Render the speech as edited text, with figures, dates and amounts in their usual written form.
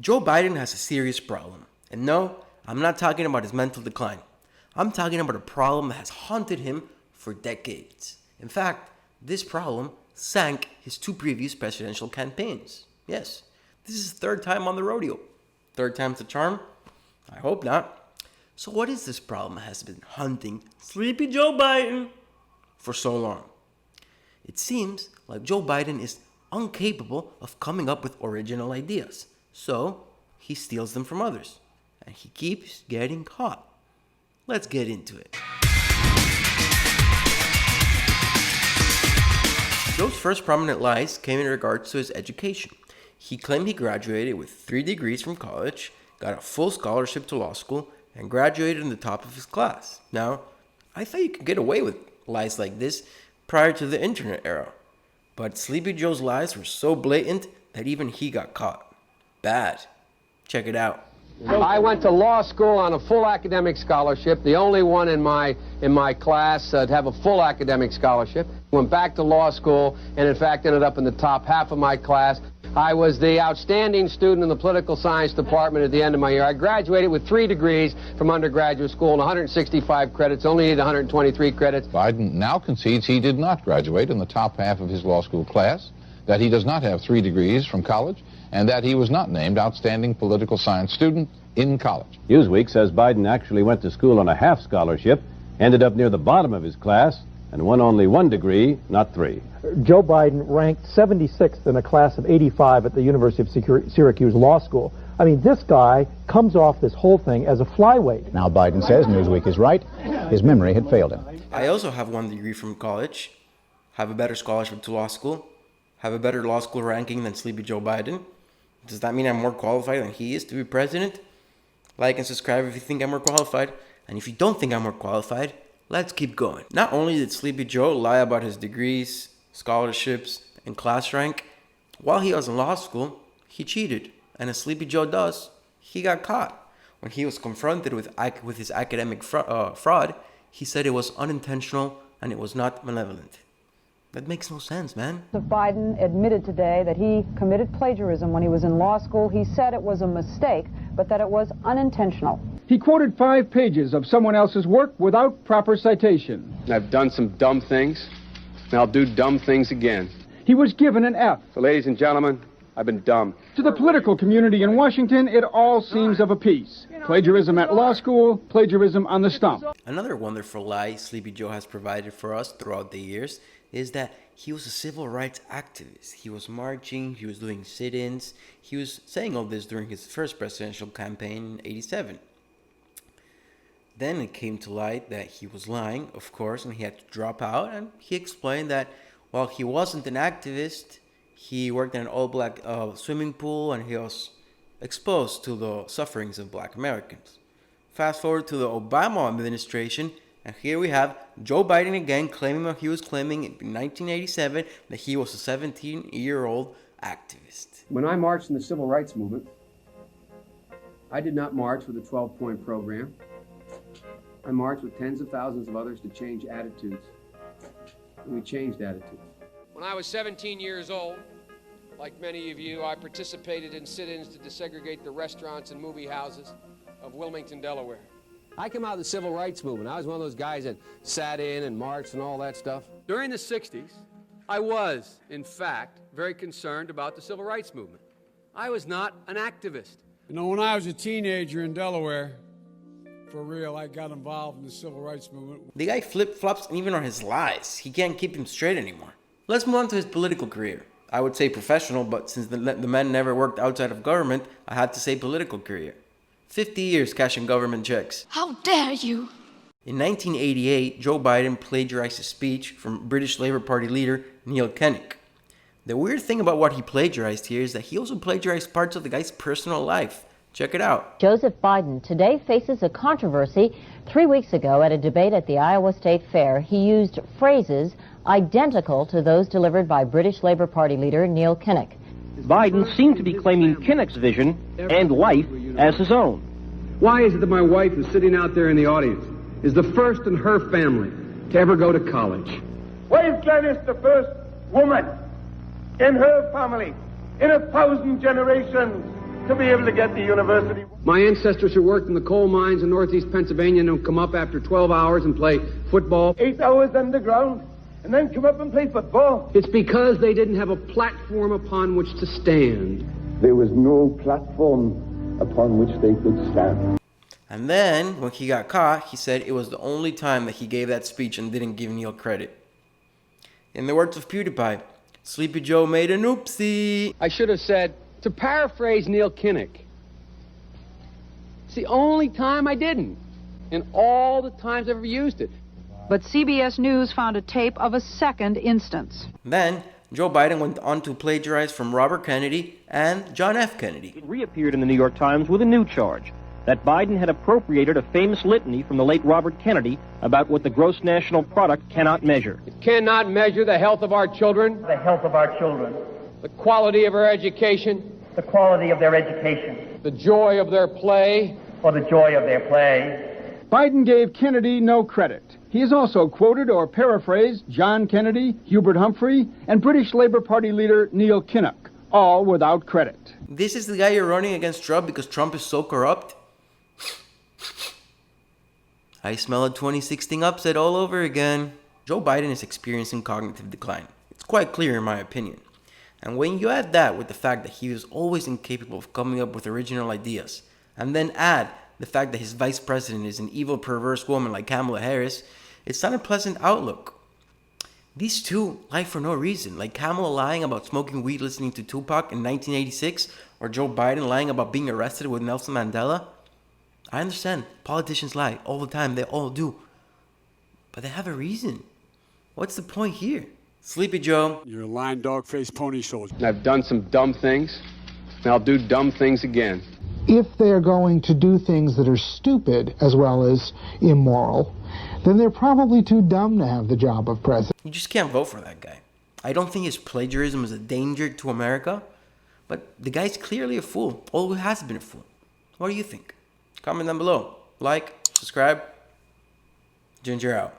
Joe Biden has a serious problem. And no, I'm not talking about his mental decline. I'm talking about a problem that has haunted him for decades. In fact, this problem sank his 2 previous presidential campaigns. Yes, this is his 3rd time on the rodeo. 3rd time's the charm? I hope not. So what is this problem that has been hunting Sleepy Joe Biden for so long? It seems like Joe Biden is incapable of coming up with original ideas. So he steals them from others. And he keeps getting caught. Let's get into it. Joe's first prominent lies came in regards to his education. He claimed he graduated with 3 degrees from college, got a full scholarship to law school, and graduated in the top of his class. Now, I thought you could get away with lies like this prior to the internet era. But Sleepy Joe's lies were so blatant that even he got caught. Bad. Check it out. I went to law school on a full academic scholarship, the only one in my class to have a full academic scholarship. Went back to law school and in fact ended up in the top half of my class. I was the outstanding student in the political science department at the end of my year. I graduated with 3 degrees from undergraduate school and 165 credits, only needed 123 credits. Biden now concedes he did not graduate in the top half of his law school class, that he does not have 3 degrees from college, and that he was not named outstanding political science student in college. Newsweek says Biden actually went to school on a half scholarship, ended up near the bottom of his class, and won only 1 degree, not 3. Joe Biden ranked 76th in a class of 85 at the University of Syracuse Law School. I mean, this guy comes off this whole thing as a flyweight. Now Biden says Newsweek is right. His memory had failed him. I also have 1 degree from college, have a better scholarship to law school, have a better law school ranking than Sleepy Joe Biden. Does that mean I'm more qualified than he is to be president? Like and subscribe if you think I'm more qualified. And if you don't think I'm more qualified, let's keep going. Not only did Sleepy Joe lie about his degrees, scholarships, and class rank, while he was in law school, he cheated. And as Sleepy Joe does, he got caught. When he was confronted with his academic fraud, he said it was unintentional and it was not malevolent. That makes no sense, man. Biden admitted today that he committed plagiarism when he was in law school. He said it was a mistake, but that it was unintentional. He quoted 5 pages of someone else's work without proper citation. I've done some dumb things, and I'll do dumb things again. He was given an F. So, ladies and gentlemen, I've been dumb. To the political community in Washington, it all seems of a piece. Plagiarism at law school, plagiarism on the stump. Another wonderful lie Sleepy Joe has provided for us throughout the years is that he was a civil rights activist. He was marching, he was doing sit-ins. He was saying all this during his first presidential campaign in '87. Then it came to light that he was lying, of course, and he had to drop out. And he explained that while he wasn't an activist, he worked in an all-black swimming pool and he was exposed to the sufferings of black Americans. Fast forward to the Obama administration, and here we have Joe Biden again claiming what he was claiming in 1987, that he was a 17-year-old activist. When I marched in the civil rights movement, I did not march with a 12-point program. I marched with tens of thousands of others to change attitudes. And we changed attitudes. When I was 17 years old, like many of you, I participated in sit-ins to desegregate the restaurants and movie houses of Wilmington, Delaware. I came out of the civil rights movement. I was one of those guys that sat in and marched and all that stuff. During the 60s, I was, in fact, very concerned about the civil rights movement. I was not an activist. You know, when I was a teenager in Delaware, for real, I got involved in the civil rights movement. The guy flip-flops even on his lies. He can't keep him straight anymore. Let's move on to his political career. I would say professional, but since the man never worked outside of government, I had to say political career. 50 years cashing government checks. How dare you! In 1988, Joe Biden plagiarized a speech from British Labour Party leader Neil Kinnock. The weird thing about what he plagiarized here is that he also plagiarized parts of the guy's personal life. Check it out. Joseph Biden today faces a controversy. 3 weeks ago at a debate at the Iowa State Fair, he used phrases identical to those delivered by British Labour Party leader Neil Kinnock. Biden seemed to be claiming Kinnock's vision and life as his own. Why is it that my wife, who's sitting out there in the audience, is the first in her family to ever go to college? Why is Gladys the first woman in her family in 1,000 generations to be able to get to university. My ancestors who worked in the coal mines in northeast Pennsylvania don't come up after 12 hours and play football. 8 hours underground, and then come up and play football. It's because they didn't have a platform upon which to stand. There was no platform upon which they could stand. And then, when he got caught, he said it was the only time that he gave that speech and didn't give Neil credit. In the words of PewDiePie, Sleepy Joe made an oopsie. I should have said, to paraphrase Neil Kinnock, it's the only time I didn't, and all the times I've ever used it. But CBS News found a tape of a second instance. Then, Joe Biden went on to plagiarize from Robert Kennedy and John F. Kennedy. It reappeared in the New York Times with a new charge, that Biden had appropriated a famous litany from the late Robert Kennedy about what the gross national product cannot measure. It cannot measure the health of our children, The health of our children, the quality of our education, the quality of their education, the joy of their play, or the joy of their play. Biden gave Kennedy no credit. He has also quoted or paraphrased John Kennedy, Hubert Humphrey, and British Labour Party leader Neil Kinnock, all without credit. This is the guy you're running against Trump because Trump is so corrupt? I smell a 2016 upset all over again. Joe Biden is experiencing cognitive decline. It's quite clear in my opinion. And when you add that with the fact that he was always incapable of coming up with original ideas, and then add the fact that his vice president is an evil, perverse woman like Kamala Harris, it's not a pleasant outlook. These two lie for no reason, like Kamala lying about smoking weed listening to Tupac in 1986, or Joe Biden lying about being arrested with Nelson Mandela. I understand, politicians lie all the time, they all do. But they have a reason. What's the point here? Sleepy Joe. You're a lying dog-faced pony soldier. I've done some dumb things, and I'll do dumb things again. If they're going to do things that are stupid as well as immoral, then they're probably too dumb to have the job of president. You just can't vote for that guy. I don't think his plagiarism is a danger to America, but the guy's clearly a fool. Always has been a fool. What do you think? Comment down below. Like, subscribe. Ginger out.